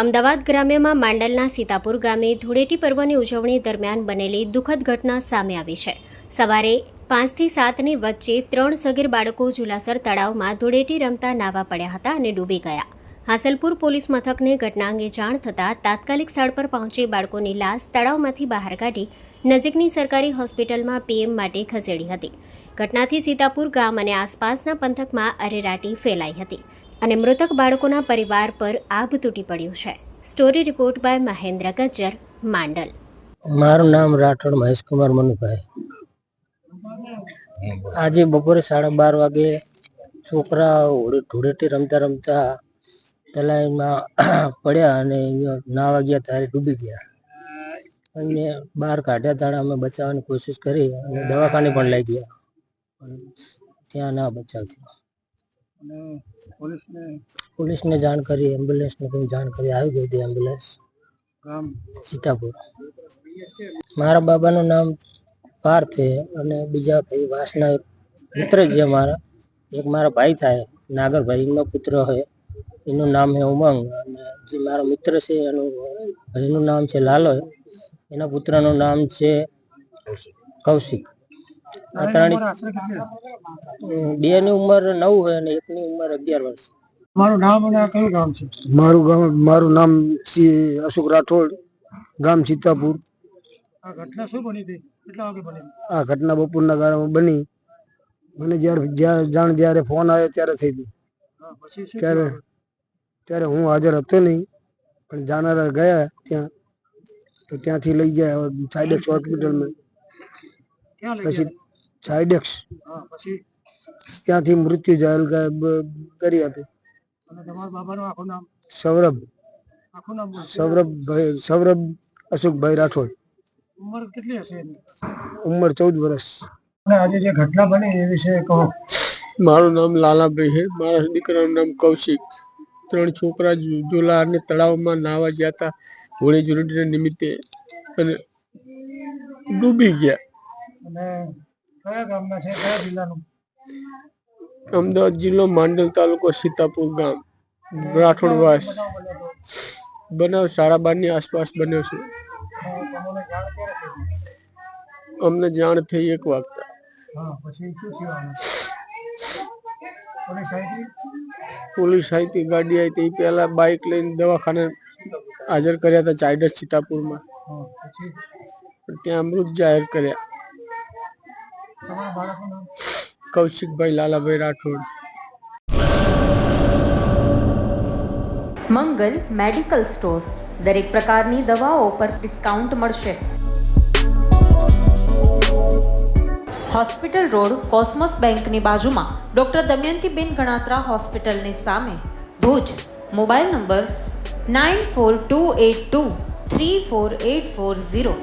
અમદાવાદ ગ્રામ્યમાં માંડલના સીતાપુર ગામે ધૂળેટી પર્વની ઉજવણી દરમિયાન બનેલી દુઃખદ ઘટના સામે આવી છે. સવારે 5 થી 7ની વચ્ચે 3 સગીર બાળકો ઝુલાસર તળાવમાં ધૂળેટી રમતા નાવા પડ્યા હતા અને ડૂબી ગયા. હાસલપુર પોલીસ મથકને ઘટના અંગે જાણ થતાં તાત્કાલિક સ્થળ પર પહોંચી બાળકોની લાશ તળાવમાંથી બહાર કાઢી નજીકની સરકારી હોસ્પિટલમાં પીએમ માટે ખસેડી હતી. ઘટનાથી સીતાપુર ગામ અને આસપાસના પંથકમાં અરેરાટી ફેલાઈ હતી અને મૃતક બાળકોના પરિવાર પર આભ તૂટી પડ્યું છે. Story report by Mahendra Gajjar, Mandal. મારું નામ રાઠોડ મહેશકુમાર મનુભાઈ. આજે બપોરે 12:30 વાગે છોકરા ધૂળેટી રમતા રમતા તલાઈમાં પડ્યા અને અહીંયા નાવા ગયા ત્યારે ડૂબી ગયા. અને બહાર કાઢ્યા તાણા અમે બચાવવાની કોશિશ કરી અને દવાખાને પણ લઈ ગયા, ત્યાં ના બચાવ થયો. પોલીસને જાણ કરી, એમ્બ્યુલન્સને પણ જાણ કરી, આવી ગઈ હતી એમ્બ્યુલન્સ. સીતાપુર. મારા બાબાનું નામ પાર્થ છે અને બીજા ભાઈ વાસના મિત્ર છે મારા. એક મારા ભાઈ થાય નાગરભાઈ, એમનો પુત્ર હોય, એનું નામ છે ઉમંગ. અને જે મારો મિત્ર છે એનું ભાઈનું નામ છે લાલો, એના પુત્રનું નામ છે કૌશિક. આ ત્રણ, બેની ઉંમર 9 હોય અને એકની ઉંમર 11 વર્ષ. મારું નામ અને કયું ગામ છે? મારું નામ અશોક રાઠોડ, ગામ સીતાપુર. આ ઘટના શું બની હતી? કેટલા વાગે બની? આ ઘટના બપોરના ગાળામાં બની. મને જ્યારે ફોન આવ્યો ત્યારે થઈ હતી. પછી શું થયું? ત્યારે હું હાજર હતો નહીં, પણ જાનારા ગયા ત્યાં, તો ત્યાંથી લઈ ગયા સાઇડેક્સ હોસ્પિટલમાં. ક્યાં લઈ પછી ગયા? સાઇડેક્સ પછી ત્યાંથી મૃત્યુ જાહેર કરી આપી. અને તમારા બાબાનું આખું નામ? સૌરભ આખું નામ બોલો. સૌરભ અશોકભાઈ રાઠોડ. ઉંમર કેટલી હશે એની? ઉંમર 14 વર્ષ. અને આજે જે ઘટના બની એ વિશે કહો. મારું નામ લાલાભાઈ છે. મારા દીકરાનું નામ કૌશિક. 3 છોકરા ઝૂલા અને તળાવમાં નાહવા ગયા હતા હોળી ધૂળેટીના નિમિત્તે અને ડૂબી ગયા. અને કયા ગામના છે? કયા જિલ્લાનું? અમદાવાદ જિલ્લો, માંડલ તાલુકો, સીતાપુર ગામ, રાઠોડવાસ. બનાવ 12:30ની આસપાસ બન્યો છે. તમને જાણ ક્યારે થઈ? અમને જાણ થઈ 1 વાગતા. પછી શું થયું? પોલીસ આવી? પોલીસ આવી, ગાડી આવી. એ પહેલા બાઇક લઈને દવાખાને હાજર કર્યા હતા ચાઈડર સીતાપુરમાં. પછી ત્યાં મૃત જાહેર કર્યા. તમારા બાળકનું નામ? કૌશિકભાઈ લાલાભાઈ રાઠોડ. મંગલ મેડિકલ સ્ટોર. દરેક પ્રકારની દવાઓ પર ડિસ્કાઉન્ટ મળશે. હોસ્પિટલ રોડ, કોસ્મોસ બેંકની બાજુમાં, ડૉક્ટર દમયંતીબેન ગણાત્રા હોસ્પિટલની સામે, ભુજ. Mobile number 9428234840.